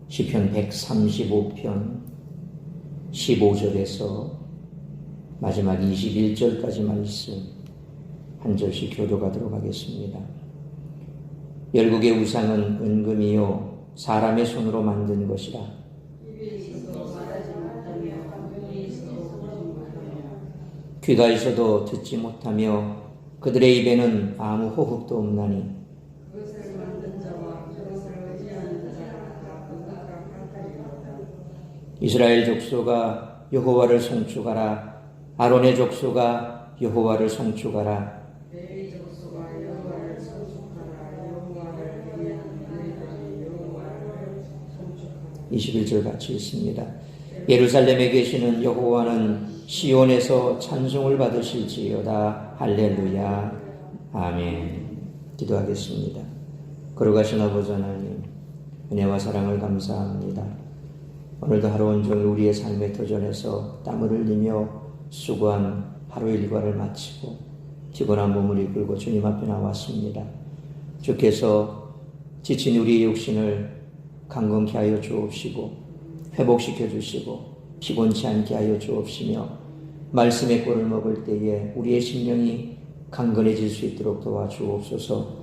시편 135편 15절에서 마지막 21절까지 말씀 한 절씩 교도가도록 하겠습니다. 열국의 우상은 은금이요 사람의 손으로 만든 것이라. 귀가 있어도 듣지 못하며 그들의 입에는 아무 호흡도 없나니 이스라엘 족속아 여호와를 송축하라. 아론의 족속아 여호와를 송축하라. 21절 같이 읽습니다. 예루살렘에 계시는 여호와는 시온에서 찬송을 받으실지어다. 할렐루야. 아멘. 기도하겠습니다. 거룩하신 아버지 하나님, 은혜와 사랑을 감사합니다. 오늘도 하루 온종일 우리의 삶의 도전에서 땀을 흘리며 수고한 하루 일과를 마치고 피곤한 몸을 이끌고 주님 앞에 나왔습니다. 주께서 지친 우리의 육신을 강건케 하여 주옵시고 회복시켜 주시고 피곤치 않게 하여 주옵시며 말씀의 꼴을 먹을 때에 우리의 심령이 강건해질 수 있도록 도와주옵소서.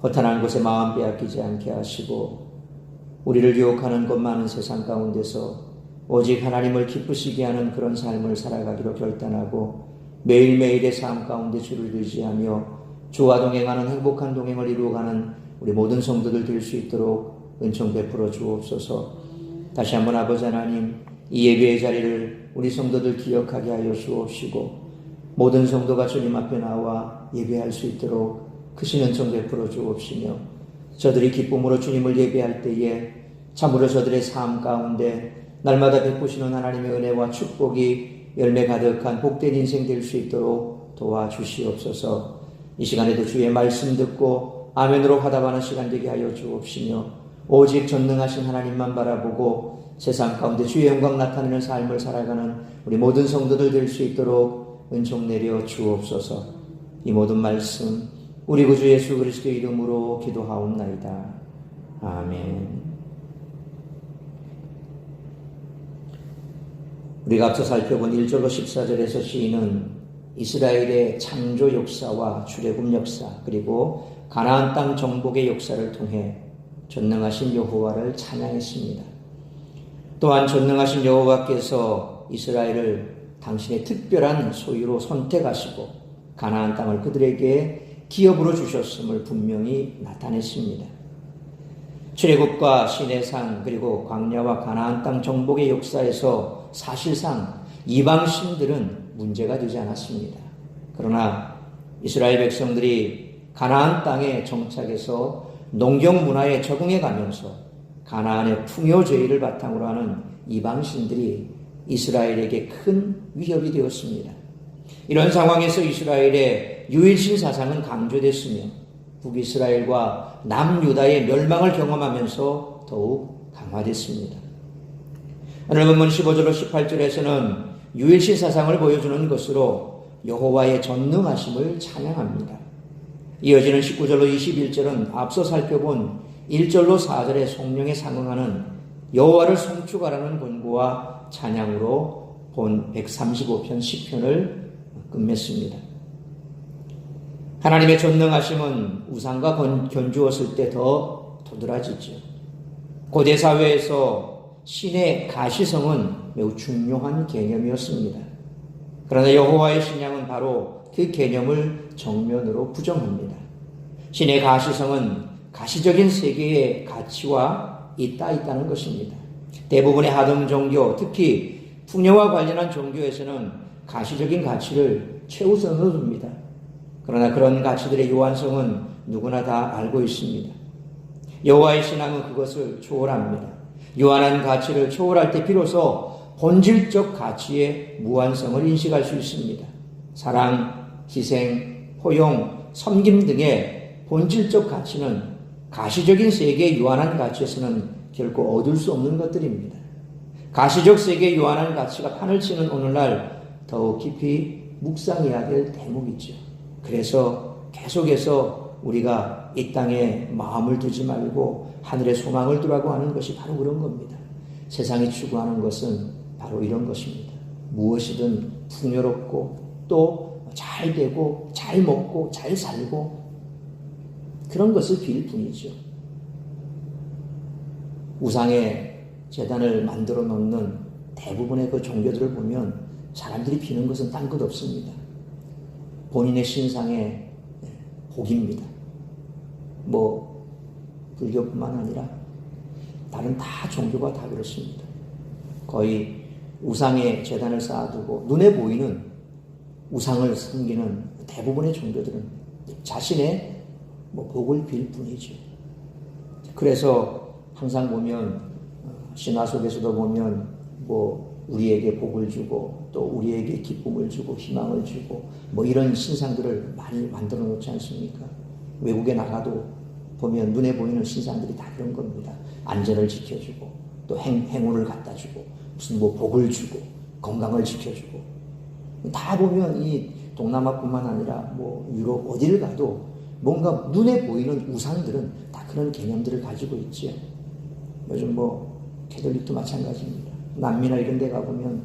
허탄한 곳에 마음 빼앗기지 않게 하시고 우리를 유혹하는 것 많은 세상 가운데서 오직 하나님을 기쁘시게 하는 그런 삶을 살아가기로 결단하고 매일매일의 삶 가운데 주를 의지하며 주와 동행하는 행복한 동행을 이루어가는 우리 모든 성도들 될 수 있도록 은총 베풀어 주옵소서. 다시 한번 아버지 하나님, 이 예배의 자리를 우리 성도들 기억하게 하여 주옵시고 모든 성도가 주님 앞에 나와 예배할 수 있도록 크신 은총 베풀어 주옵시며 저들이 기쁨으로 주님을 예배할 때에 참으로 저들의 삶 가운데 날마다 베푸시는 하나님의 은혜와 축복이 열매 가득한 복된 인생 될 수 있도록 도와주시옵소서. 이 시간에도 주의 말씀 듣고 아멘으로 화답하는 시간 되게 하여 주옵시며 오직 전능하신 하나님만 바라보고 세상 가운데 주의 영광 나타내는 삶을 살아가는 우리 모든 성도들 될 수 있도록 은총 내려 주옵소서. 이 모든 말씀 우리 구주 예수 그리스도의 이름으로 기도하옵나이다. 아멘. 우리가 앞서 살펴본 1절로 14절에서 시인은 이스라엘의 창조 역사와 출애굽 역사 그리고 가나안 땅 정복의 역사를 통해 전능하신 여호와를 찬양했습니다. 또한 전능하신 여호와께서 이스라엘을 당신의 특별한 소유로 선택하시고 가나안 땅을 그들에게 기업으로 주셨음을 분명히 나타냈습니다. 출애굽과 시내산 그리고 광야와 가나안 땅 정복의 역사에서 사실상 이방신들은 문제가 되지 않았습니다. 그러나 이스라엘 백성들이 가나안 땅에 정착해서 농경 문화에 적응해 가면서 가나안의 풍요죄의를 바탕으로 하는 이방신들이 이스라엘에게 큰 위협이 되었습니다. 이런 상황에서 이스라엘의 유일신 사상은 강조됐으며 북이스라엘과 남유다의 멸망을 경험하면서 더욱 강화됐습니다. 오늘 본문 15절로 18절에서는 유일신 사상을 보여주는 것으로 여호와의 전능하심을 찬양합니다. 이어지는 19절로 21절은 앞서 살펴본 1절로 4절의 성령에 상응하는 여호와를 송축하라는 권고와 찬양으로 본 135편 시편을 끝맺습니다. 하나님의 전능하심은 우상과 견주었을 때 더 도드라지죠. 고대 사회에서 신의 가시성은 매우 중요한 개념이었습니다. 그러나 여호와의 신앙은 바로 그 개념을 정면으로 부정합니다. 신의 가시성은 가시적인 세계의 가치와 있다는 것입니다. 대부분의 하등 종교, 특히 풍요와 관련한 종교에서는 가시적인 가치를 최우선으로 둡니다. 그러나 그런 가치들의 요한성은 누구나 다 알고 있습니다. 여호와의 신앙은 그것을 초월합니다. 요한한 가치를 초월할 때 비로소 본질적 가치의 무한성을 인식할 수 있습니다. 사랑, 희생, 포용, 섬김 등의 본질적 가치는 가시적인 세계의 유한한 가치에서는 결코 얻을 수 없는 것들입니다. 가시적 세계의 유한한 가치가 판을 치는 오늘날 더욱 깊이 묵상해야 될 대목이죠. 그래서 계속해서 우리가 이 땅에 마음을 두지 말고 하늘의 소망을 두라고 하는 것이 바로 그런 겁니다. 세상이 추구하는 것은 바로 이런 것입니다. 무엇이든 풍요롭고 또 잘 되고 잘 먹고 잘 살고 그런 것을 빌 뿐이죠. 우상의 제단을 만들어 놓는 대부분의 그 종교들을 보면 사람들이 비는 것은 딴 것 없습니다. 본인의 신상의 복입니다. 뭐 불교뿐만 아니라 다른 다 종교가 다 그렇습니다. 거의 우상의 제단을 쌓아두고 눈에 보이는 우상을 섬기는 대부분의 종교들은 자신의 복을 빌 뿐이죠. 그래서 항상 보면 신화 속에서도 보면 우리에게 복을 주고 또 우리에게 기쁨을 주고 희망을 주고 이런 신상들을 많이 만들어 놓지 않습니까? 외국에 나가도 보면 눈에 보이는 신상들이 다 그런 겁니다. 안전을 지켜주고 또 행운을 갖다 주고 무슨 복을 주고 건강을 지켜주고 다 보면 이 동남아뿐만 아니라 유럽 어디를 가도 뭔가 눈에 보이는 우상들은 다 그런 개념들을 가지고 있죠. 요즘 캐톨릭도 마찬가지입니다. 남미나 이런 데 가보면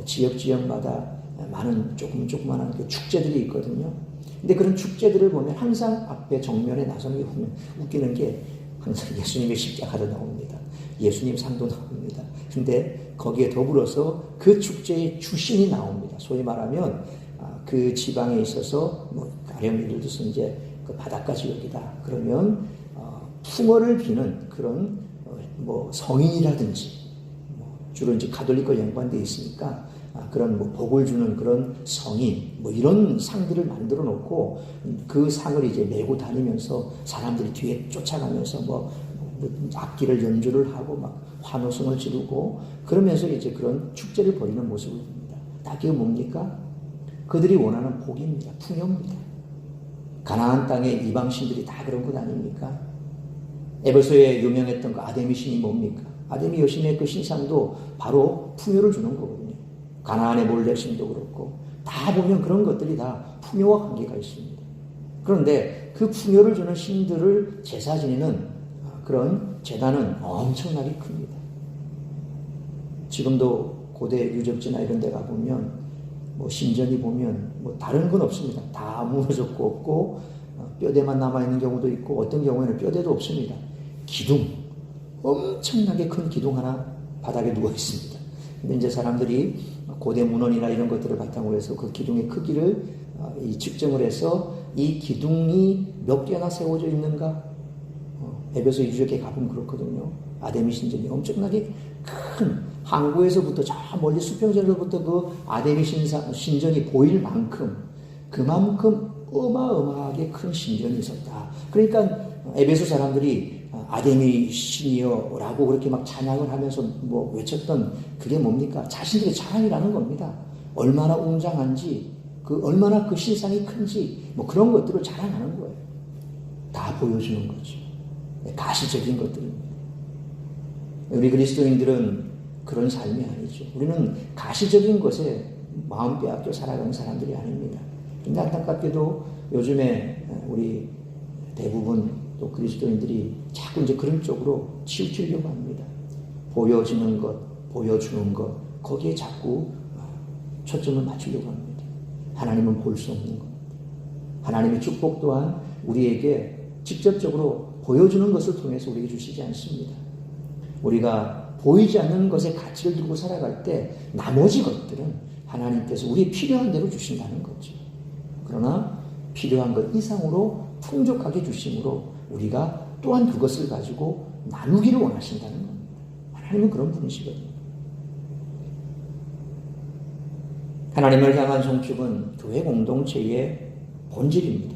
지역마다 많은 조그만한 그 축제들이 있거든요. 근데 그런 축제들을 보면 항상 앞에 정면에 나서는 게 보면 웃기는 게 항상 예수님의 십자가도 나옵니다. 예수님 상도 나옵니다. 근데 거기에 더불어서 그 축제의 주신이 나옵니다. 소위 말하면 그 지방에 있어서 가령 예를 들어서 이제 그 바닷가 지역이다. 그러면 풍어를 비는 그런 성인이라든지 주로 이제 가톨릭과 연관되어 있으니까 그런 복을 주는 그런 성인 이런 상들을 만들어 놓고 그 상을 이제 메고 다니면서 사람들이 뒤에 쫓아가면서 악기를 연주를 하고 막 환호성을 지르고 그러면서 이제 그런 축제를 벌이는 모습을 봅니다. 다 그게 뭡니까? 그들이 원하는 복입니다. 풍요입니다. 가나안 땅의 이방신들이 다 그런 것 아닙니까? 에베소에 유명했던 그 아데미 신이 뭡니까? 아데미 여신의 그 신상도 바로 풍요를 주는 거거든요. 가나안의 몰렉신도 그렇고 다 보면 그런 것들이 다 풍요와 관계가 있습니다. 그런데 그 풍요를 주는 신들을 제사 지내는 그런 제단은 엄청나게 큽니다. 지금도 고대 유적지나 이런 데 가보면 신전이 보면 다른 건 없습니다. 다 무너졌고 없고 뼈대만 남아있는 경우도 있고 어떤 경우에는 뼈대도 없습니다. 기둥, 엄청나게 큰 기둥 하나 바닥에 누워 있습니다. 근데 이제 사람들이 고대 문헌이나 이런 것들을 바탕으로 해서 그 기둥의 크기를 측정을 해서 이 기둥이 몇 개나 세워져 있는가? 에베소 유적에 가보면 그렇거든요. 아데미 신전이 엄청나게 큰 항구에서부터 저 멀리 수평선에서부터 그 아데미 신전이 보일 만큼 그만큼 어마어마하게 큰 신전이 있었다. 그러니까 에베소 사람들이 아데미 신이여라고 그렇게 막 찬양을 하면서 외쳤던 그게 뭡니까? 자신들의 자랑이라는 겁니다. 얼마나 웅장한지, 얼마나 그 신상이 큰지, 그런 것들을 자랑하는 거예요. 다 보여주는 거죠. 가시적인 것들입니다. 우리 그리스도인들은 그런 삶이 아니죠. 우리는 가시적인 것에 마음 빼앗겨 살아가는 사람들이 아닙니다. 근데 안타깝게도 요즘에 우리 대부분 또 그리스도인들이 자꾸 이제 그런 쪽으로 치우치려고 합니다. 보여지는 것, 보여주는 것, 거기에 자꾸 초점을 맞추려고 합니다. 하나님은 볼 수 없는 것. 하나님의 축복 또한 우리에게 직접적으로 보여주는 것을 통해서 우리에게 주시지 않습니다. 우리가 보이지 않는 것에 가치를 두고 살아갈 때 나머지 것들은 하나님께서 우리의 필요한 대로 주신다는 거죠. 그러나 필요한 것 이상으로 풍족하게 주심으로 우리가 또한 그것을 가지고 나누기를 원하신다는 겁니다. 하나님은 그런 분이시거든요. 하나님을 향한 송축은 교회 공동체의 본질입니다.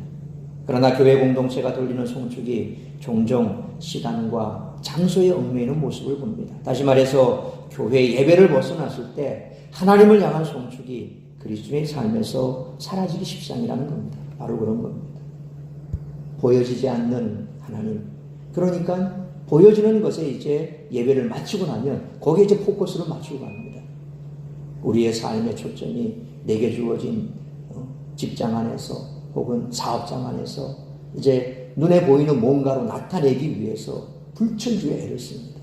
그러나 교회 공동체가 돌리는 송축이 종종 시간과 장소에 얽매이는 모습을 봅니다. 다시 말해서 교회 예배를 벗어났을 때 하나님을 향한 송축이 그리스도의 삶에서 사라지기 십상이라는 겁니다. 바로 그런 겁니다. 보여지지 않는 하나님. 그러니까 보여지는 것에 이제 예배를 마치고 나면 거기에 이제 포커스를 맞추고 갑니다. 우리의 삶의 초점이 내게 주어진 직장 안에서 혹은 사업장 안에서 이제 눈에 보이는 뭔가로 나타내기 위해서 불천주에 애를 씁니다.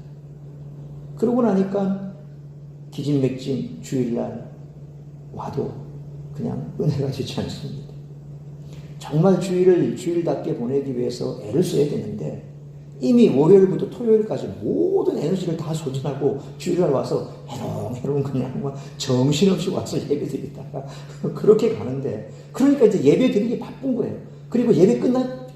그러고 나니까 기진맥진 주일날 와도 그냥 은혜가 주지 않습니다. 정말 주일을 주일답게 보내기 위해서 애를 써야 되는데 이미 월요일부터 토요일까지 모든 에너지를 다 소진하고 주일날 와서 해롱해롱 그냥 막 정신없이 와서 예배 드리다가 그렇게 가는데, 그러니까 이제 예배 드리기 바쁜 거예요. 그리고 예배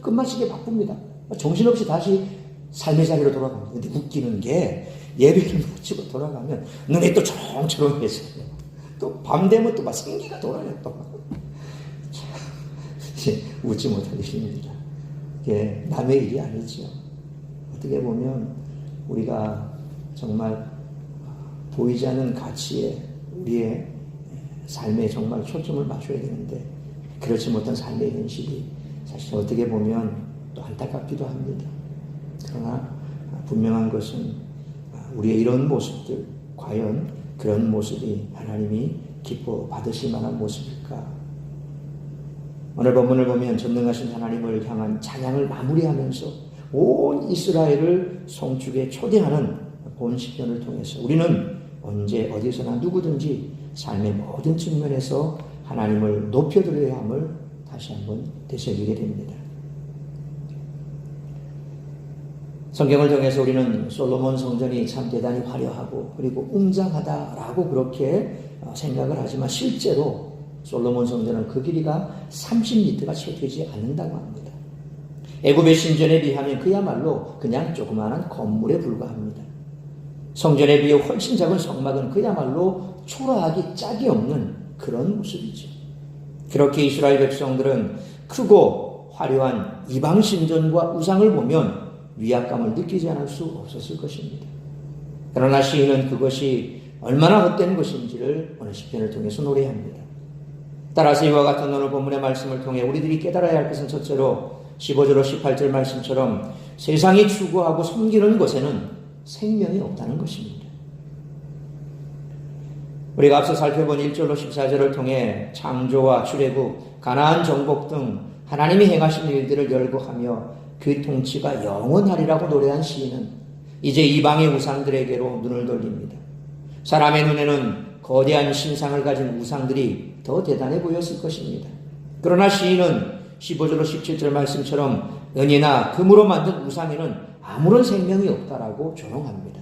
끝마치기 바쁩니다. 정신없이 다시 삶의 자리로 돌아갑니다. 근데 웃기는 게 예배를 마치고 돌아가면 눈이 또 초롱초롱해져요. 또 밤 되면 또 막 생기가 돌아요. 또 웃지 못할 일입니다. 이게 남의 일이 아니죠. 어떻게 보면 우리가 정말 보이지 않는 가치에 우리의 삶에 정말 초점을 맞춰야 되는데 그렇지 못한 삶의 현실이 사실 어떻게 보면 또 안타깝기도 합니다. 그러나 분명한 것은 우리의 이런 모습들, 과연 그런 모습이 하나님이 기뻐 받으실 만한 모습일까? 오늘 본문을 보면 전능하신 하나님을 향한 찬양을 마무리하면서 온 이스라엘을 송축에 초대하는 본 시편을 통해서 우리는 언제 어디서나 누구든지 삶의 모든 측면에서 하나님을 높여드려야 함을 다시 한번 되새기게 됩니다. 성경을 통해서 우리는 솔로몬 성전이 참 대단히 화려하고 그리고 웅장하다라고 그렇게 생각을 하지만 실제로 솔로몬 성전은 그 길이가 30m가 채 되지 않는다고 합니다. 애굽의 신전에 비하면 그야말로 그냥 조그마한 건물에 불과합니다. 성전에 비해 훨씬 작은 성막은 그야말로 초라하기 짝이 없는 그런 모습이죠. 그렇게 이스라엘 백성들은 크고 화려한 이방 신전과 우상을 보면 위압감을 느끼지 않을 수 없었을 것입니다. 그러나 시인은 그것이 얼마나 헛된 것인지를 오늘 시편을 통해서 노래합니다. 따라서 이와 같은 오늘 본문의 말씀을 통해 우리들이 깨달아야 할 것은 첫째로 15절로 18절 말씀처럼 세상이 추구하고 섬기는 것에는 생명이 없다는 것입니다. 우리가 앞서 살펴본 1절로 14절을 통해 창조와 출애굽, 가나안 정복 등 하나님이 행하신 일들을 열거하며 그 통치가 영원하리라고 노래한 시인은 이제 이방의 우상들에게로 눈을 돌립니다. 사람의 눈에는 거대한 신상을 가진 우상들이 더 대단해 보였을 것입니다. 그러나 시인은 15절로 17절 말씀처럼 은이나 금으로 만든 우상에는 아무런 생명이 없다라고 조롱합니다.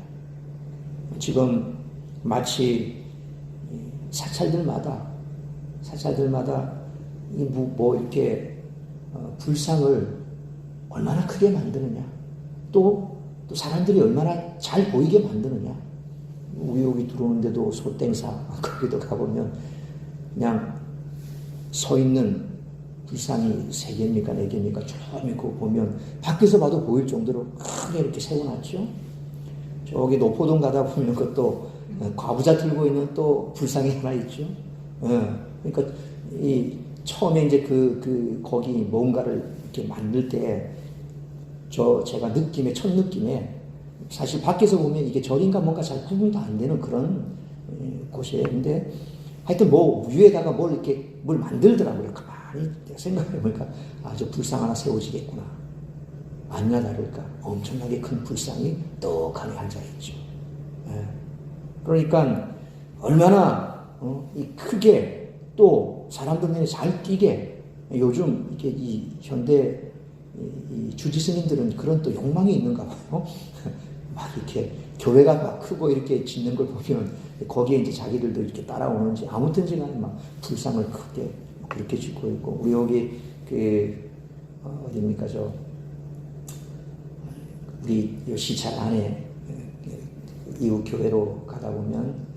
지금 마치 사찰들마다 이렇게 불상을 얼마나 크게 만드느냐, 또 사람들이 얼마나 잘 보이게 만드느냐. 우리 여기 들어오는데도 소땡사 거기도 가보면 그냥 서 있는 불상이 3개입니까 4개입니까 처음에 그거 보면 밖에서 봐도 보일 정도로 크게 이렇게 세워놨죠. 저기 노포동 가다 보면 그것도 과부자 들고 있는 또 불상이 하나 있죠. 그러니까 이 처음에 이제 거기 뭔가를 이렇게 만들 때 제가 첫 느낌에 사실 밖에서 보면 이게 절인가 뭔가 잘 구분도 안 되는 그런 곳이에요. 근데 하여튼 위에다가 뭘 만들더라고요. 가만히 생각해보니까 저 불상 하나 세워지겠구나. 아니나 다를까 엄청나게 큰 불상이 떡하니 앉아있죠. 그러니까 얼마나 이 크게 또 사람들 눈에 잘 띄게 요즘 이렇게 이 현대 이 주지 스님들은 그런 또 욕망이 있는가 봐요. 막 이렇게 교회가 막 크고 이렇게 짓는 걸 보면 거기에 이제 자기들도 이렇게 따라오는지 아무튼 간에 막 불상을 크게 그렇게 짓고 있고, 우리 여기 어디입니까 우리 시찰 안에 이웃 교회로 가다 보면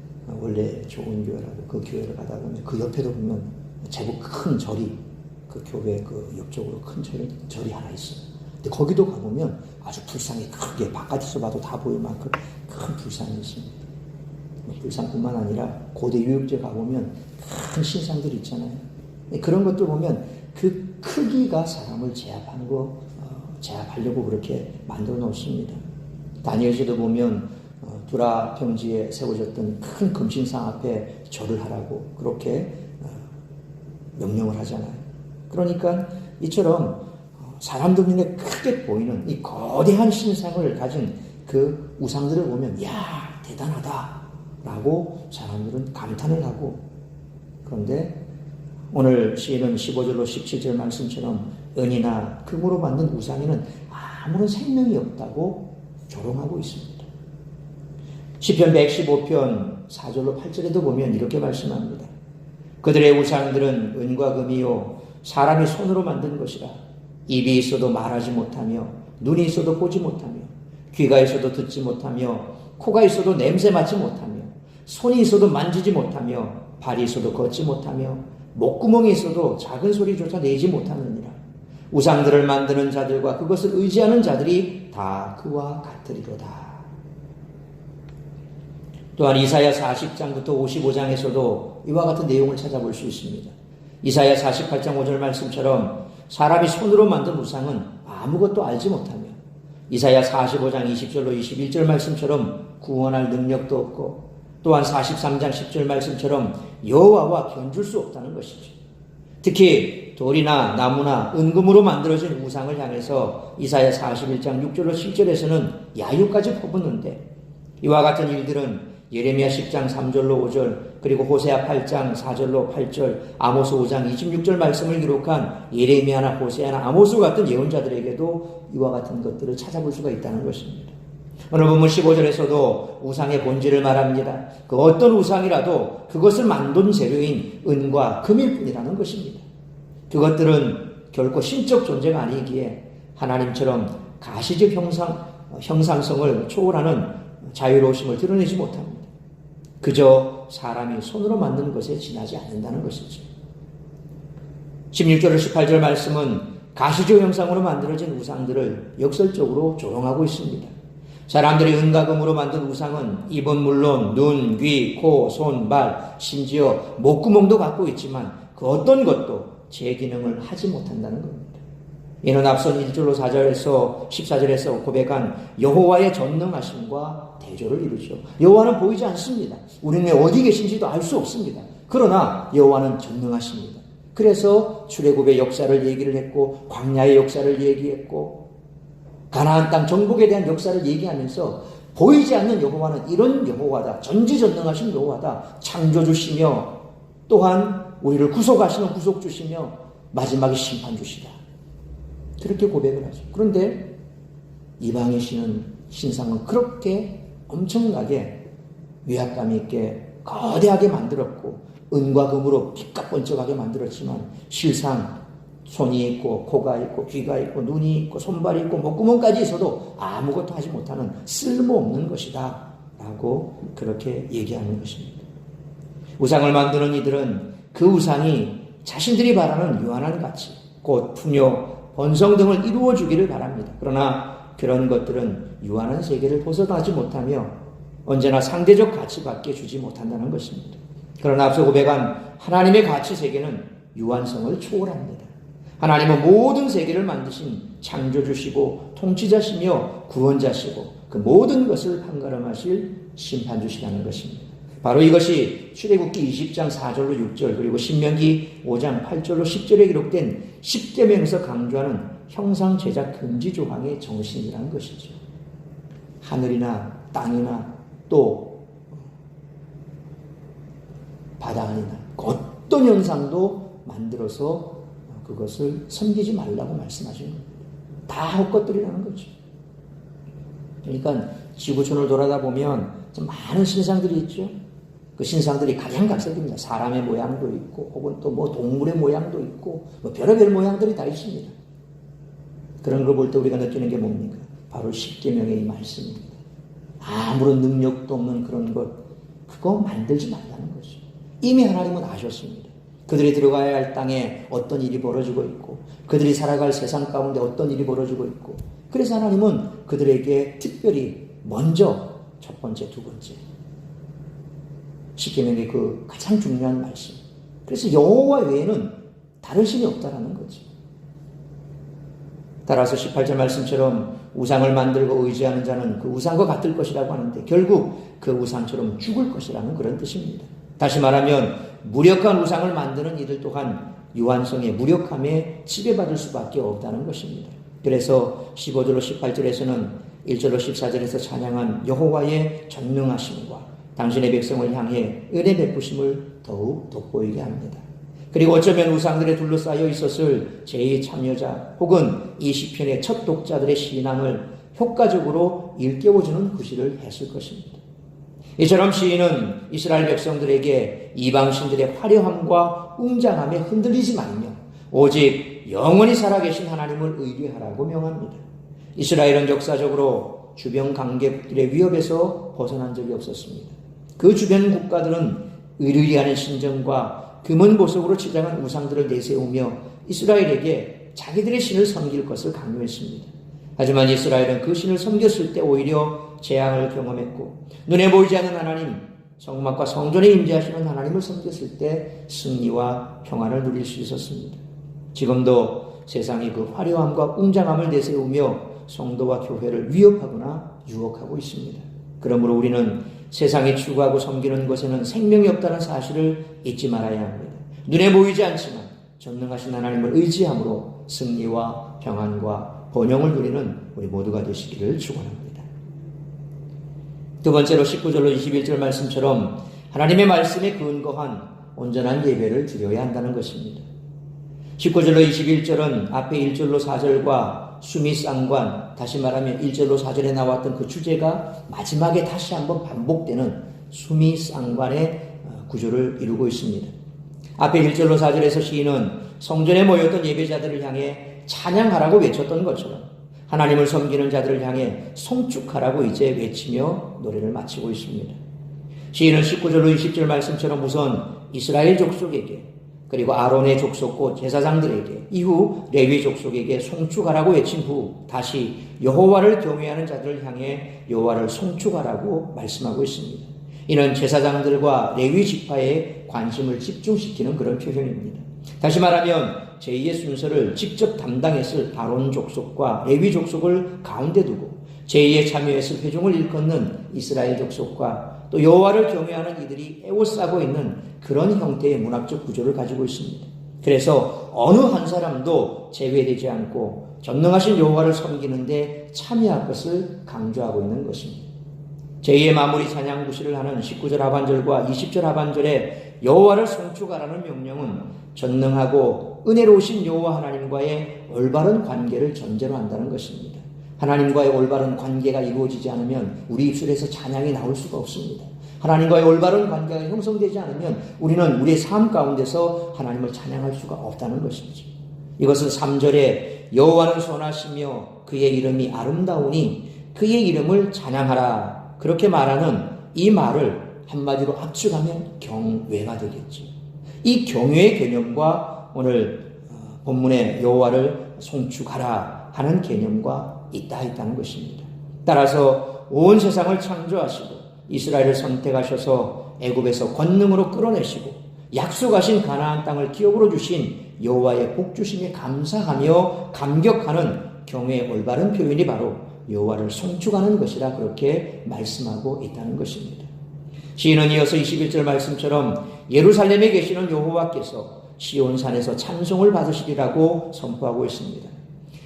원래 좋은 교회라고 그 교회를 가다 보면 그 옆에도 보면 제법 큰 절이 그 교회 그 옆쪽으로 큰 절이 하나 있어요. 근데 거기도 가보면 아주 불상이 크게 바깥에서 봐도 다 보일 만큼 큰 불상이 있습니다. 불상뿐만 아니라 고대 유역지에 가보면 큰 신상들이 있잖아요. 그런 것들 보면 그 크기가 사람을 제압하려고 그렇게 만들어 놓습니다. 다니엘서도 보면 두라 평지에 세워졌던 큰 금신상 앞에 절을 하라고 그렇게 명령을 하잖아요. 그러니까 이처럼 사람들 눈에 크게 보이는 이 거대한 신상을 가진 그 우상들을 보면 야 대단하다라고 사람들은 감탄을 하고, 그런데 오늘 시인은 15절로 17절 말씀처럼 은이나 금으로 만든 우상에는 아무런 생명이 없다고 조롱하고 있습니다. 시편 115편 4절로 8절에도 보면 이렇게 말씀합니다. 그들의 우상들은 은과 금이요 사람이 손으로 만든 것이라. 입이 있어도 말하지 못하며 눈이 있어도 보지 못하며 귀가 있어도 듣지 못하며 코가 있어도 냄새 맡지 못하며 손이 있어도 만지지 못하며 발이 있어도 걷지 못하며 목구멍이 있어도 작은 소리조차 내지 못하느니라. 우상들을 만드는 자들과 그것을 의지하는 자들이 다 그와 같으리로다. 또한 이사야 40장부터 55장에서도 이와 같은 내용을 찾아볼 수 있습니다. 이사야 48장 5절 말씀처럼 사람이 손으로 만든 우상은 아무것도 알지 못하며, 이사야 45장 20절로 21절 말씀처럼 구원할 능력도 없고, 또한 43장 10절 말씀처럼 여호와와 견줄 수 없다는 것이죠. 특히 돌이나 나무나 은금으로 만들어진 우상을 향해서 이사야 41장 6절로 7절에서는 야유까지 퍼붓는데, 이와 같은 일들은 예레미야 10장 3절로 5절, 그리고 호세아 8장 4절로 8절, 아모스 5장 26절 말씀을 기록한 예레미야나 호세아나 아모스 같은 예언자들에게도 이와 같은 것들을 찾아볼 수가 있다는 것입니다. 오늘 본문 15절에서도 우상의 본질을 말합니다. 그 어떤 우상이라도 그것을 만든 재료인 은과 금일 뿐이라는 것입니다. 그것들은 결코 신적 존재가 아니기에 하나님처럼 가시적 형상성을 초월하는 자유로우심을 드러내지 못합니다. 그저 사람이 손으로 만든 것에 지나지 않는다는 것이죠. 16절 18절 말씀은 가시적 형상으로 만들어진 우상들을 역설적으로 조롱하고 있습니다. 사람들이 은과 금으로 만든 우상은 입은 물론 눈, 귀, 코, 손, 발, 심지어 목구멍도 갖고 있지만 그 어떤 것도 제 기능을 하지 못한다는 겁니다. 이는 앞선 1절로 4절에서 14절에서 고백한 여호와의 전능하심과 대조를 이루죠. 여호와는 보이지 않습니다. 우리는 어디 계신지도 알 수 없습니다. 그러나 여호와는 전능하십니다. 그래서 출애굽의 역사를 얘기를 했고, 광야의 역사를 얘기했고, 가나안 땅 정복에 대한 역사를 얘기하면서 보이지 않는 여호와는 이런 여호와다, 전지전능하신 여호와다, 창조주시며 또한 우리를 구속하시는 구속주시며 마지막에 심판주시다, 그렇게 고백을 하죠. 그런데 이방의 신상은 그렇게 엄청나게 위압감 있게 거대하게 만들었고 은과 금으로 빛깔번쩍하게 만들었지만 실상 손이 있고 코가 있고 귀가 있고 눈이 있고 손발이 있고 목구멍까지 있어도 아무것도 하지 못하는 쓸모없는 것이다 라고 그렇게 얘기하는 것입니다. 우상을 만드는 이들은 그 우상이 자신들이 바라는 유한한 가치, 곧 풍요, 번성 등을 이루어주기를 바랍니다. 그러나 그런 것들은 유한한 세계를 벗어나지 못하며 언제나 상대적 가치밖에 주지 못한다는 것입니다. 그러나 앞서 고백한 하나님의 가치 세계는 유한성을 초월합니다. 하나님은 모든 세계를 만드신 창조주시고 통치자시며 구원자시고 그 모든 것을 판가름하실 심판주시라는 것입니다. 바로 이것이 출애굽기 20장 4절로 6절 그리고 신명기 5장 8절로 10절에 기록된 10계명에서 강조하는 형상 제작 금지 조항의 정신이라는 것이죠. 하늘이나 땅이나 또 바다 아니나 어떤 형상도 만들어서 그것을 섬기지 말라고 말씀하시는 겁니다. 다 헛것들이라는 거죠. 그러니까 지구촌을 돌아다 보면 좀 많은 신상들이 있죠. 그 신상들이 가장 각색입니다. 사람의 모양도 있고 혹은 또 뭐 동물의 모양도 있고 뭐 별의별 모양들이 다 있습니다. 그런 걸 볼 때 우리가 느끼는 게 뭡니까? 바로 십계명의 이 말씀입니다. 아무런 능력도 없는 그런 것, 그거 만들지 말라는 거죠. 이미 하나님은 아셨습니다. 그들이 들어가야 할 땅에 어떤 일이 벌어지고 있고 그들이 살아갈 세상 가운데 어떤 일이 벌어지고 있고, 그래서 하나님은 그들에게 특별히 먼저 첫 번째, 두 번째 십계명의 그 가장 중요한 말씀, 그래서 여호와 외에는 다른 신이 없다라는 거죠. 따라서 18절 말씀처럼 우상을 만들고 의지하는 자는 그 우상과 같을 것이라고 하는데 결국 그 우상처럼 죽을 것이라는 그런 뜻입니다. 다시 말하면 무력한 우상을 만드는 이들 또한 유한성의 무력함에 지배받을 수밖에 없다는 것입니다. 그래서 15절로 18절에서는 1절로 14절에서 찬양한 여호와의 전능하심과 당신의 백성을 향해 은혜 베푸심을 더욱 돋보이게 합니다. 그리고 어쩌면 우상들에 둘러싸여 있었을 제2참여자 혹은 이 시편의 첫 독자들의 신앙을 효과적으로 일깨워주는 구실을 했을 것입니다. 이처럼 시인은 이스라엘 백성들에게 이방신들의 화려함과 웅장함에 흔들리지 말며 오직 영원히 살아계신 하나님을 의뢰하라고 명합니다. 이스라엘은 역사적으로 주변 강대국들의 위협에서 벗어난 적이 없었습니다. 그 주변 국가들은 의리하는 신정과 금은 보석으로 치장한 우상들을 내세우며 이스라엘에게 자기들의 신을 섬길 것을 강요했습니다. 하지만 이스라엘은 그 신을 섬겼을 때 오히려 재앙을 경험했고 눈에 보이지 않는 하나님, 성막과 성전에 임재하시는 하나님을 섬겼을 때 승리와 평안을 누릴 수 있었습니다. 지금도 세상이 그 화려함과 웅장함을 내세우며 성도와 교회를 위협하거나 유혹하고 있습니다. 그러므로 우리는 세상이 추구하고 섬기는 것에는 생명이 없다는 사실을 잊지 말아야 합니다. 눈에 보이지 않지만 전능하신 하나님을 의지함으로 승리와 평안과 번영을 누리는 우리 모두가 되시기를 축원합니다. 두 번째로 19절로 21절 말씀처럼 하나님의 말씀에 근거한 온전한 예배를 드려야 한다는 것입니다. 19절로 21절은 앞에 1절로 4절과 수미상관, 다시 말하면 1절로 4절에 나왔던 그 주제가 마지막에 다시 한번 반복되는 수미상관의 구조를 이루고 있습니다. 앞에 1절로 4절에서 시인은 성전에 모였던 예배자들을 향해 찬양하라고 외쳤던 것처럼 하나님을 섬기는 자들을 향해 송축하라고 이제 외치며 노래를 마치고 있습니다. 시인은 19절로 20절 말씀처럼 우선 이스라엘 족속에게 그리고 아론의 족속 곧 제사장들에게 이후 레위 족속에게 송축하라고 외친 후 다시 여호와를 경외하는 자들을 향해 여호와를 송축하라고 말씀하고 있습니다. 이는 제사장들과 레위 지파에 관심을 집중시키는 그런 표현입니다. 다시 말하면 제2의 순서를 직접 담당했을 아론 족속과 레위 족속을 가운데 두고 제2의 참여했을 회중을 일컫는 이스라엘 족속과 또 여호와를 경외하는 이들이 에워싸고 있는 그런 형태의 문학적 구조를 가지고 있습니다. 그래서 어느 한 사람도 제외되지 않고 전능하신 여호와를 섬기는데 참여할 것을 강조하고 있는 것입니다. 제2의 마무리 찬양 구실을 하는 19절 하반절과 20절 하반절에 여호와를 송축하라는 명령은 전능하고 은혜로우신 여호와 하나님과의 올바른 관계를 전제로 한다는 것입니다. 하나님과의 올바른 관계가 이루어지지 않으면 우리 입술에서 찬양이 나올 수가 없습니다. 하나님과의 올바른 관계가 형성되지 않으면 우리는 우리의 삶 가운데서 하나님을 찬양할 수가 없다는 것이죠. 이것은 3절에 여호와는 선하시며 그의 이름이 아름다우니 그의 이름을 찬양하라 그렇게 말하는 이 말을 한마디로 압축하면 경외가 되겠죠. 이 경외의 개념과 오늘 본문의 여호와를 송축하라 하는 개념과 있다는 것입니다. 따라서 온 세상을 창조하시고 이스라엘을 선택하셔서 애굽에서 권능으로 끌어내시고 약속하신 가나안 땅을 기업으로 주신 여호와의 복주심에 감사하며 감격하는 경외의 올바른 표현이 바로 여호와를 송축하는 것이라 그렇게 말씀하고 있다는 것입니다. 시인은 이어서 21절 말씀처럼 예루살렘에 계시는 여호와께서 시온산에서 찬송을 받으시리라고 선포하고 있습니다.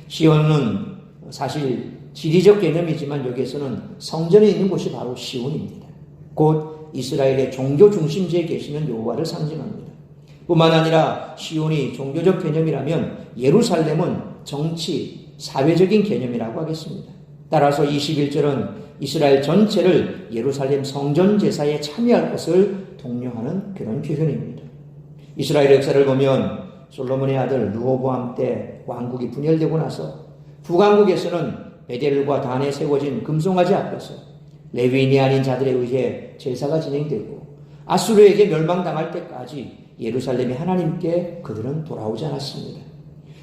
시온은 사실 지리적 개념이지만 여기에서는 성전에 있는 곳이 바로 시온입니다. 곧 이스라엘의 종교 중심지에 계시는 여호와를 상징합니다. 뿐만 아니라 시온이 종교적 개념이라면 예루살렘은 정치, 사회적인 개념이라고 하겠습니다. 따라서 21절은 이스라엘 전체를 예루살렘 성전 제사에 참여할 것을 독려하는 그런 표현입니다. 이스라엘 역사를 보면 솔로몬의 아들 르호보암 때 왕국이 분열되고 나서 북왕국에서는 베델과 단에 세워진 금송아지 앞에서 레위인이 아닌 자들에 의해 제사가 진행되고 아수르에게 멸망당할 때까지 예루살렘의 하나님께 그들은 돌아오지 않았습니다.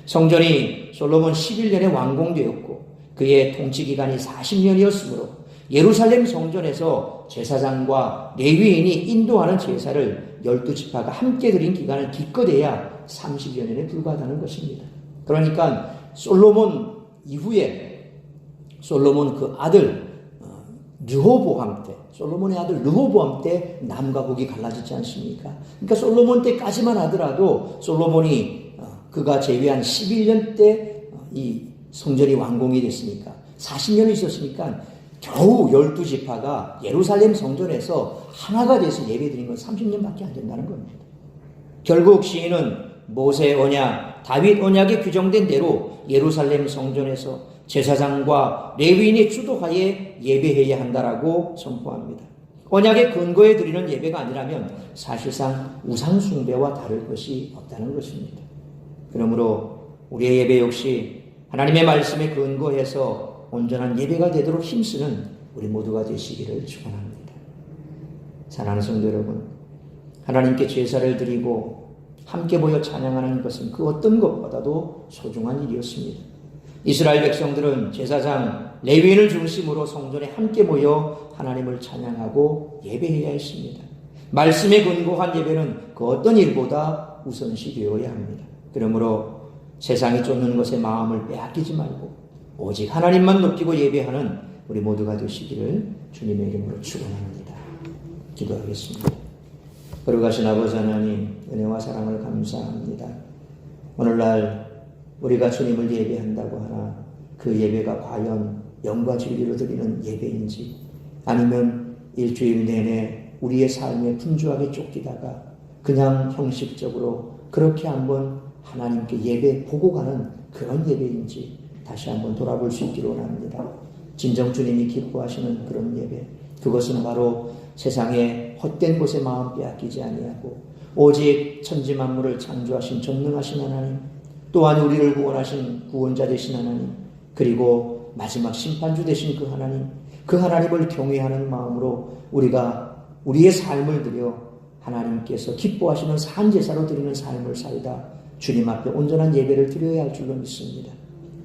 성전이 솔로몬 11년에 완공되었고 그의 통치기간이 40년이었으므로 예루살렘 성전에서 제사장과 레위인이 인도하는 제사를 12지파가 함께 드린 기간을 기껏해야 30여 년에 불과하다는 것입니다. 그러니까 솔로몬 이후에 솔로몬 그 아들 르호보암 때, 솔로몬의 아들 르호보암 때 남과 북이 갈라지지 않습니까? 그러니까 솔로몬 때까지만 하더라도 솔로몬이 그가 제위한 11년 때 이 성전이 완공이 됐으니까 40년이 있었으니까 겨우 12지파가 예루살렘 성전에서 하나가 돼서 예배드린 건 30년밖에 안 된다는 겁니다. 결국 시인은 모세 언약, 다윗 언약에 규정된 대로 예루살렘 성전에서 제사장과 레위인의 주도하에 예배해야 한다라고 선포합니다. 언약의 근거에 드리는 예배가 아니라면 사실상 우상 숭배와 다를 것이 없다는 것입니다. 그러므로 우리의 예배 역시 하나님의 말씀에 근거해서 온전한 예배가 되도록 힘쓰는 우리 모두가 되시기를 축원합니다. 사랑하는 성도 여러분, 하나님께 제사를 드리고 함께 모여 찬양하는 것은 그 어떤 것보다도 소중한 일이었습니다. 이스라엘 백성들은 제사장 레위인을 중심으로 성전에 함께 모여 하나님을 찬양하고 예배해야 했습니다. 말씀에 근거한 예배는 그 어떤 일보다 우선시 되어야 합니다. 그러므로 세상이 쫓는 것에 마음을 빼앗기지 말고 오직 하나님만 높이고 예배하는 우리 모두가 되시기를 주님의 이름으로 축원합니다. 기도하겠습니다. 거룩하신 아버지 하나님, 은혜와 사랑을 감사합니다. 오늘날 우리가 주님을 예배한다고 하나 그 예배가 과연 영과 진리로 드리는 예배인지, 아니면 일주일 내내 우리의 삶에 분주하게 쫓기다가 그냥 형식적으로 그렇게 한번 하나님께 예배 보고 가는 그런 예배인지 다시 한번 돌아볼 수 있기를 원합니다. 진정 주님이 기뻐하시는 그런 예배, 그것은 바로 세상의 헛된 곳에 마음 빼앗기지 아니하고 오직 천지 만물을 창조하신 전능하신 하나님, 또한 우리를 구원하신 구원자 되신 하나님, 그리고 마지막 심판주 되신 그 하나님, 그 하나님을 경외하는 마음으로 우리가 우리의 삶을 드려 하나님께서 기뻐하시는 산제사로 드리는 삶을 살다 주님 앞에 온전한 예배를 드려야 할 줄로 믿습니다.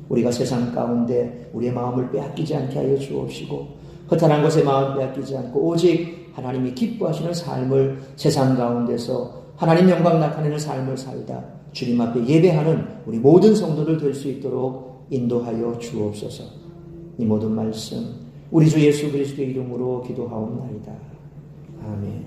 우리가 세상 가운데 우리의 마음을 빼앗기지 않게 하여 주옵시고, 허탄한 것에 마음 빼앗기지 않고 오직 하나님이 기뻐하시는 삶을 세상 가운데서 하나님 영광 나타내는 삶을 살다 주님 앞에 예배하는 우리 모든 성도들 될 수 있도록 인도하여 주옵소서. 이 모든 말씀 우리 주 예수 그리스도의 이름으로 기도하옵나이다. 아멘.